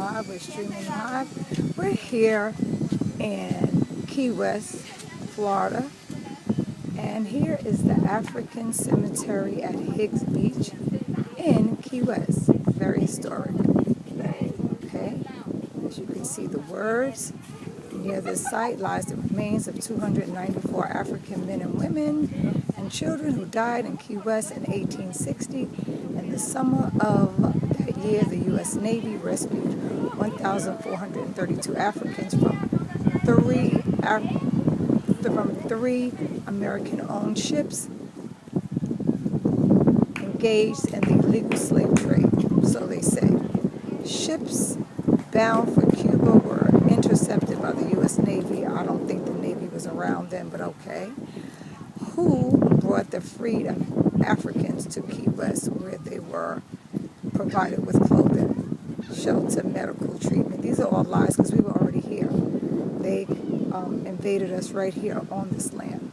live. We're streaming live. We're here in Key West, Florida. And here is the African Cemetery at Higgs Beach in Key West. Very historic. Okay, as you can see the words. Near this site lies the remains of 294 African men and women and children who died in Key West in 1860. In the summer of that year, the U.S. Navy rescued 1,432 Africans from three American-owned ships engaged in the illegal slave trade, so they say. Ships bound for Cuba were intercepted by the U.S. Navy. I don't think the Navy was around then, but okay. Who brought the freed Africans to Key West, where they were provided with clothing, shelter, medical treatment. These are all lies because we were already here. They invaded us right here on this land.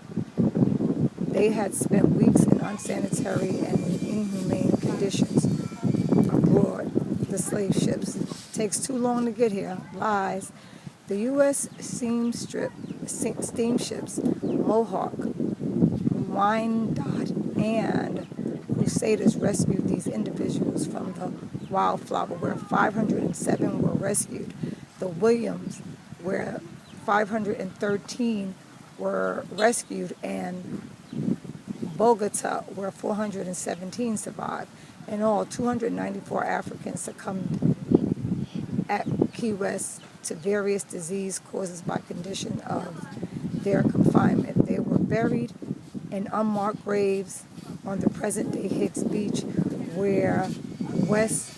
They had spent weeks in unsanitary and inhumane conditions aboard the slave ships. Takes too long to get here. Lies. The U.S. steamships Mohawk, Wyandotte, and Crusaders rescued these individuals from the Wildflower, where 507 were rescued. The Williams, where 513 were rescued, and Bogota, where 417 survived. In all, 294 Africans succumbed at Key West to various disease causes by condition of their confinement. They were buried in unmarked graves on the present-day Higgs Beach, where West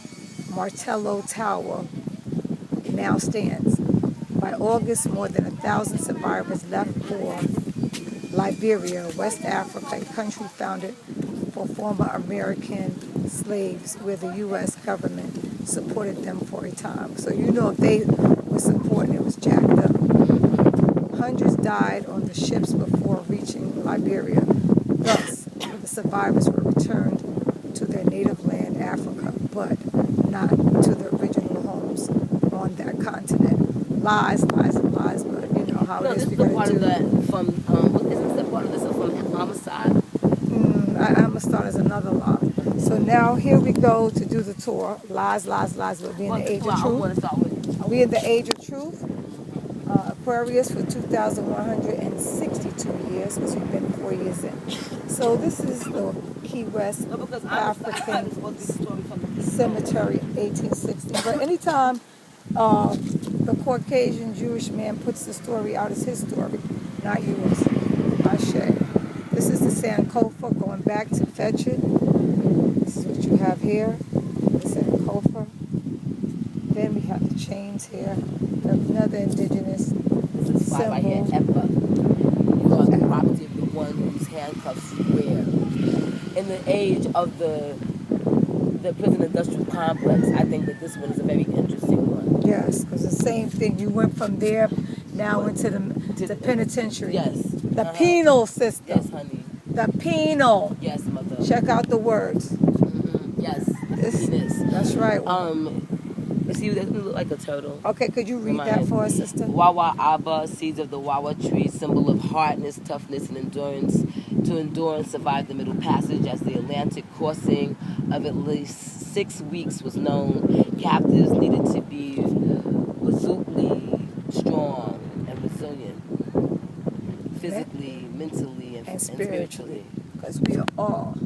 Martello Tower now stands. By August, more than 1,000 survivors left for Liberia, West Africa, a country founded for former American slaves, where the U.S. government supported them for a time. So you know if they were supporting, it was jacked up. Hundreds died on the ships before reaching Liberia. Thus, the survivors were returned to their native land, Africa, but not to the original homes on that continent. Lies, lies, and lies, but you know how it is. This is the part of that from, isn't the part of this from Yamassee? Yamassee is another lie. So now here we go to do the tour. Lies, lies, lies. We'll be in the age of truth. Are we in the age of truth? Aquarius for 2,162 years, because we've been 4 years in. So this is the Key West African Cemetery, 1860. But anytime the Caucasian Jewish man puts the story out, it's his story, not yours. Ashe. This is the Sankofa, going back to fetch it. This is what you have here, the Sankofa. Then we have the chains here. Another indigenous symbol. Right here, Epa. You are the property of the one whose handcuffs you wear. In the age of the prison industrial complex, I think that this one is a very interesting one. Yes, because the same thing. You went from there now into the penitentiary. Yes. The penal system. Yes, honey. The penal. Yes, mother. Check out the words. Mm-hmm. Yes. That's right. See, that doesn't look like a turtle. Okay, could you read that for us, sister? Wawa Abba, seeds of the Wawa tree, symbol of hardness, toughness, and endurance. To endure and survive the Middle Passage, as the Atlantic crossing of at least 6 weeks was known. Captives needed to be resolutely strong and resilient, physically, mentally, and spiritually. Because we are all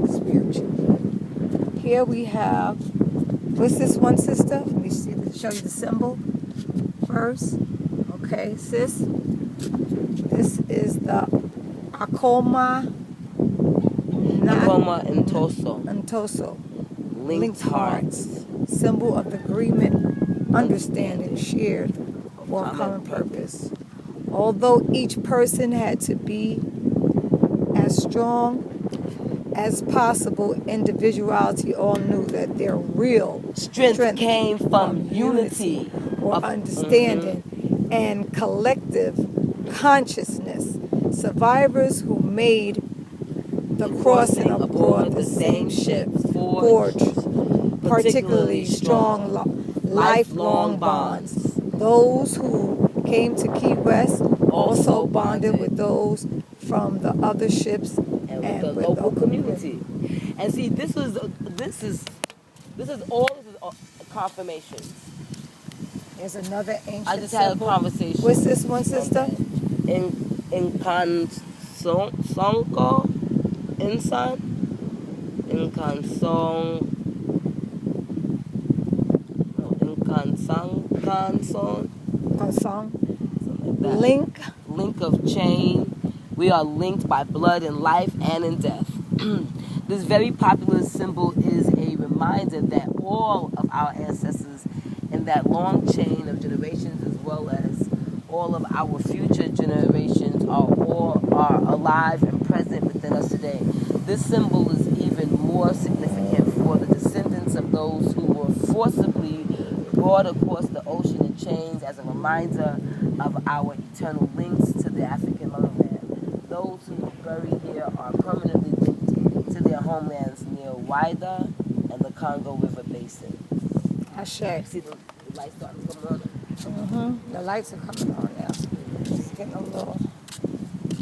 spiritual. Here we have, what's this one, sister? Let me show you the symbol first. Okay, sis. This is the Akoma Ntoso. Linked hearts. Symbol of agreement, understanding, shared for a common purpose. Although each person had to be as strong as possible, individuality, all knew that their real strength came from unity or understanding and collective consciousness. Survivors who made the crossing aboard the same ship forged particularly strong lifelong bonds. Those who came to Key West also bonded with those from the other ships and with the local community. And see, this is confirmations. There's another ancient I just had a conversation. What's this one, sister? In Kansongo, Insan, in Kansong, in Kansong, link of chain. We are linked by blood in life and in death. This very popular symbol is a reminder that all of our ancestors in that long chain of generations, as well as all of our future generations, are alive and present within us today. This symbol is even more significant for the descendants of those who were forcibly brought across the ocean in chains as a reminder of our eternal links to the African motherland. Those who are buried here are permanently linked to their homelands near Wida and the Congo River Basin. Ashe. See the lights starting to come on? The lights are coming on now. It's getting a little.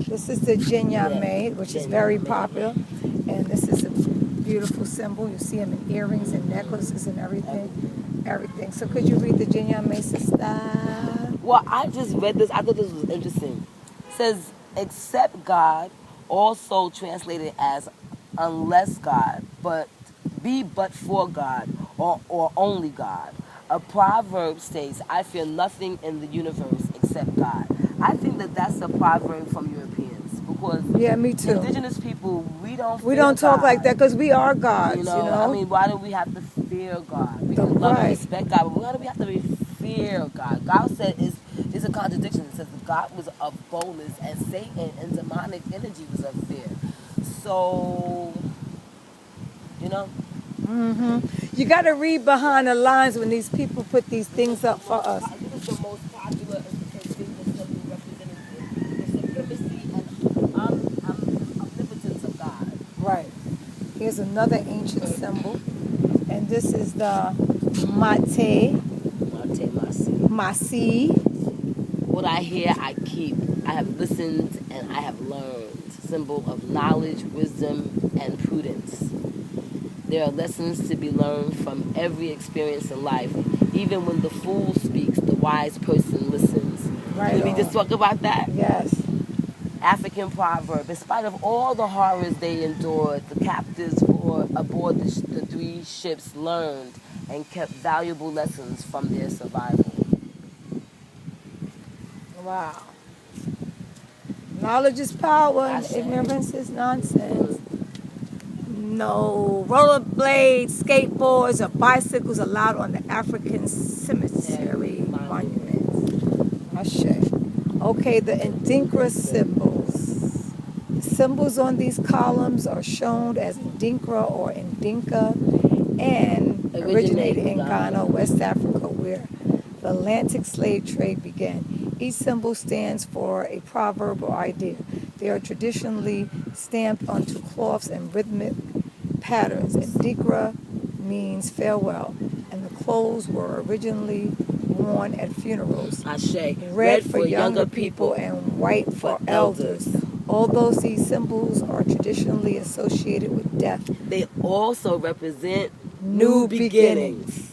This is the Yamassee, which is very popular, and this is a beautiful symbol. You see them in earrings and necklaces and everything. So could you read the Yamassee, sister? Well, I just read this. I thought this was interesting. It says, "Except God," also translated as "unless God," but for God, or only God. A proverb states, "I fear nothing in the universe except God." I think that's a proverb from Europeans, because me too. Indigenous people, we don't talk God. like that because we are gods. You know, I mean, why do we have to fear God? We can love and respect God, but why do we have to fear God? God said it's a contradiction. It says God was of boldness, and Satan and demonic energy was of fear. So, you know. You got to read behind the lines when these people put these things up for us. I think it's the most popular thing representing the supremacy and omnipotence of God. Right. Here's another ancient symbol, and this is the Yamassee. What I hear, I keep. I have listened and I have learned. Symbol of knowledge, wisdom, and prudence. There are lessons to be learned from every experience in life. Even when the fool speaks, the wise person listens. Right. Did we just talk about that? Yes. African proverb. In spite of all the horrors they endured, the captives aboard the three ships learned and kept valuable lessons from their survival. Wow. Knowledge is power, and ignorance is nonsense. No rollerblades, skateboards, or bicycles allowed on the African cemetery monuments. Ashe. Okay, the Indigenous symbols. The symbols on these columns are shown as Indinkra or Indinka and originated in Ghana, West Africa, where the Atlantic slave trade began. Each symbol stands for a proverb or idea. They are traditionally stamped onto cloths and rhythmic patterns. Indikra means farewell, and the clothes were originally worn at funerals. Ashe. Red for younger people and white for elders. Although these symbols are traditionally associated with death, they also represent new beginnings.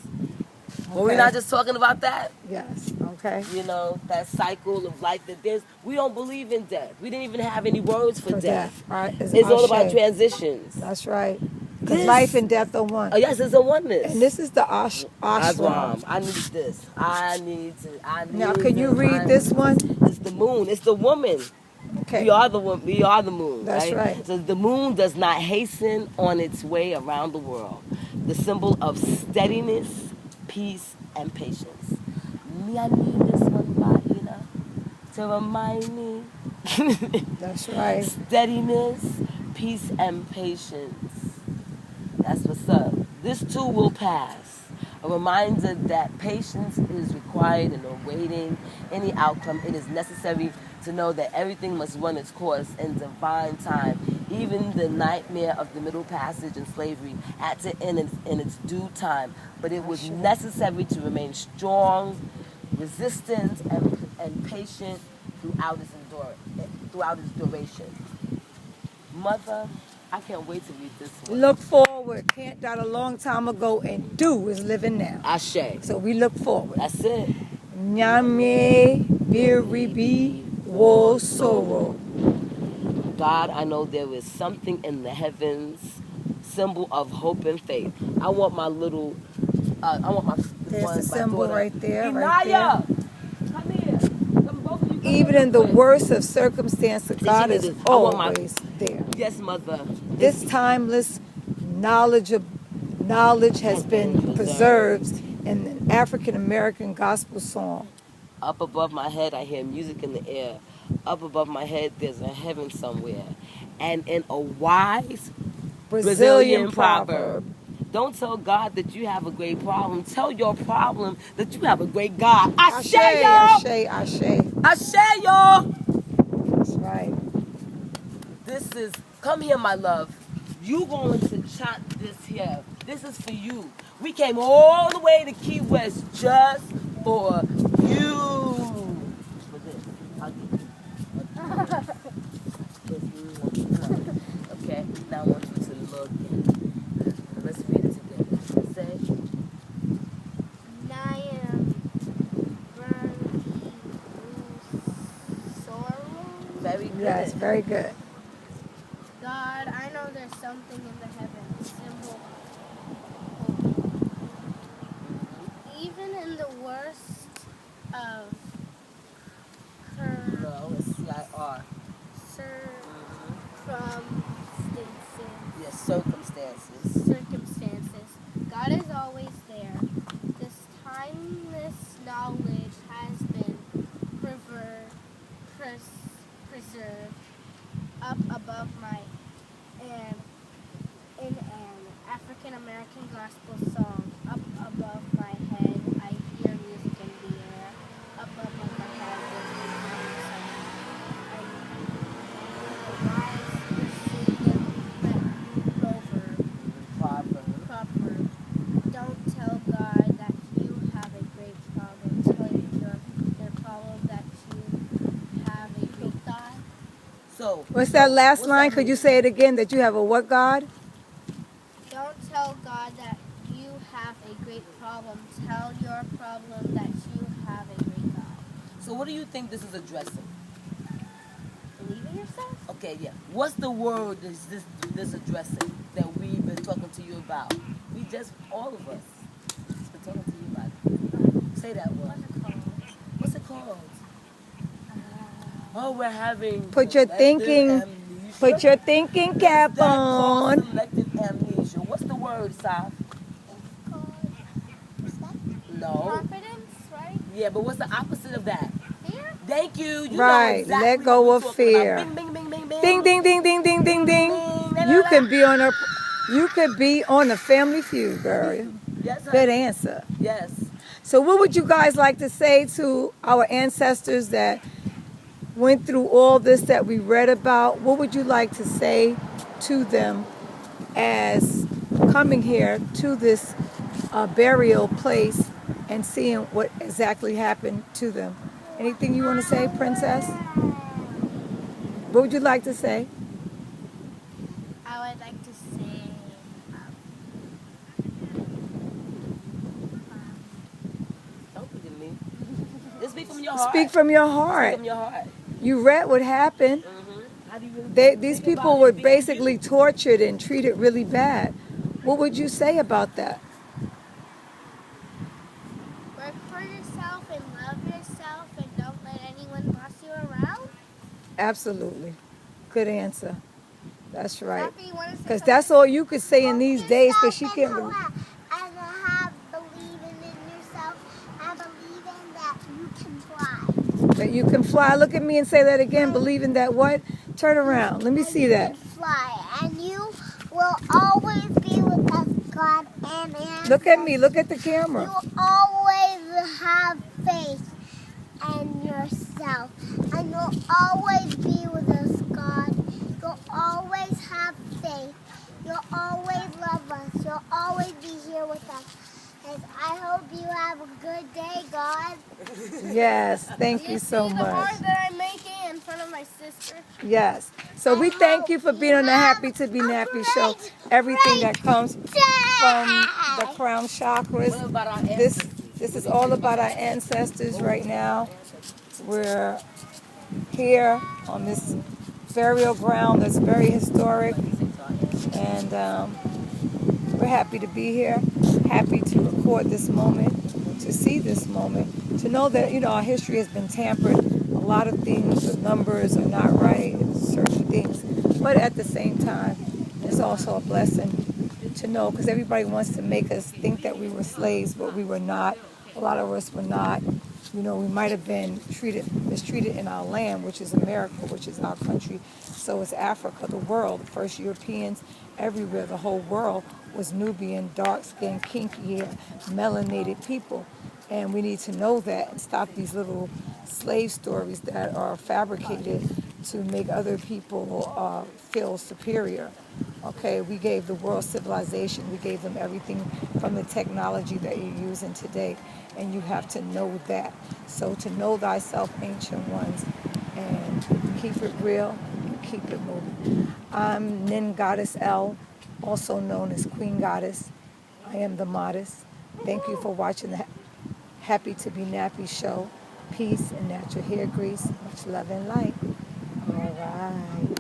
Well, we're not just talking about that. Yes. Okay. You know, that cycle of life that we don't believe in death. We didn't even have any words for death. Right. It's all about transitions. That's right. Because life and death are one. Oh, yes, it's a oneness. And this is the ashram. I need this. I need. Now, can you read this one? It's the moon. It's the woman. Okay. We are the woman. We are the moon. That's right. So the moon does not hasten on its way around the world. The symbol of steadiness, peace, and patience. Me, I need this one, Bahina, to remind me. That's right. Steadiness, peace, and patience. That's what's up. This too will pass. A reminder that patience is required in awaiting any outcome. It is necessary to know that everything must run its course in divine time. Even the nightmare of the Middle Passage and slavery had to end in its due time, but it was necessary to remain strong, resistant, and patient throughout its duration. Mother, I can't wait to read this one. Look forward. Kant died a long time ago, and do is living now. Ashe. So we look forward. That's it. Nyame biribi wo soro. God, I know there is something in the heavens, symbol of hope and faith. I want my little, There's the symbol daughter. right there, Inaya, come here. Come both of you. Even in the worst of circumstances, God is I want always there. Yes, Mother. This timeless knowledge has been preserved in an African American gospel song. Up above my head, I hear music in the air. Up above my head, there's a heaven somewhere. And in a wise Brazilian proverb, don't tell God that you have a great problem. Tell your problem that you have a great God. Ashe, y'all! Ashe, y'all! That's right. This is, come here, my love. You going to chant this here. This is for you. We came all the way to Key West just for you. For this. I'll give you. Okay, now I want you to look. Let's read it together. Say, very good. Yes, very good. God, I know there's something in the heavens, symbol hope. Even in the worst of No, it's CIR. Yes, circumstances, God is always there. This timeless knowledge has been preserved up above my and in an African American gospel song. Up above my head, I hear music in the air. Up above my head, there's a proverb. Don't tell God that you have a great problem. Tell your problem that you have a great God. So, What's that last line? Could you say it again? That you have a what God? Don't tell God that you have a great problem. Tell your problem that you have a great God. So what do you think this is addressing? Believe in yourself? Okay, yeah. What's the word is this addressing that we've been talking to you about? We just, all of us, been talking to you about it. Say that word. What's it called? Oh, we're having Put your thinking cap on. Selective amnesia. What's the word, Saf? No. Confidence, right? Yeah, but what's the opposite of that? Fear? Thank you. You Right. know exactly Let what go we're of talking fear. about. Bing, bing, bing, bing, bing. Ding, ding, ding, ding, ding, ding, ding. You could be on a Family Feud, girl. Yes, Good answer. Yes. So what would you guys like to say to our ancestors that went through all this that we read about? What would you like to say to them as coming here to this burial place and seeing what exactly happened to them? Anything you want to say, Princess? What would you like to say? I would like to say, Don't look at me. Just speak from your heart. Speak from your heart. Speak from your heart. You read what happened. How do you really These think people about were it being basically you? tortured and treated really bad. What would you say about that? work for yourself and love yourself and don't let anyone boss you around. Absolutely. Good answer. That's right. Happy, you wanna say Because something? that's all you could say in these days because she can't And have believing in yourself and believing that you can fly. that you can fly. Look at me and say that again. Believing that what? Turn around. Let me And see you that. can fly, and you will always be with us, God and ancestors. Look at me. Look at the You camera. will always have faith in yourself, and you'll always be with us, God. You'll always safe. You'll always love us. You'll always be here with us. And I hope you have a good day, God. Yes, thank you See so the much. heart that I'm making in front of my sister? Yes. So we thank you for being on the Happy to Be Nappy show. Everything that comes from the crown chakras. What about our This ancestors? this is all about our ancestors right now. We're here on this burial ground that's very historic, and we're happy to be here, happy to record this moment, to see this moment, to know that, our history has been tampered. A lot of things, the numbers are not right, certain things. But at the same time, it's also a blessing to know, because everybody wants to make us think that we were slaves, but we were not. A lot of us were not. We might have been mistreated in our land, which is America, which is our country. So is Africa, the world. The first Europeans everywhere, the whole world was Nubian, dark-skinned, kinky hair, melanated people. And we need to know that and stop these little slave stories that are fabricated to make other people feel superior. Okay, we gave the world civilization. We gave them everything from the technology that you're using today. And you have to know that. So to know thyself, ancient ones, and keep it real and keep it moving. I'm Nin Goddess L, also known as Queen Goddess. I am the Modest. Thank you for watching the Happy to Be Nappy show. Peace and natural hair grease. Much love and light. All right.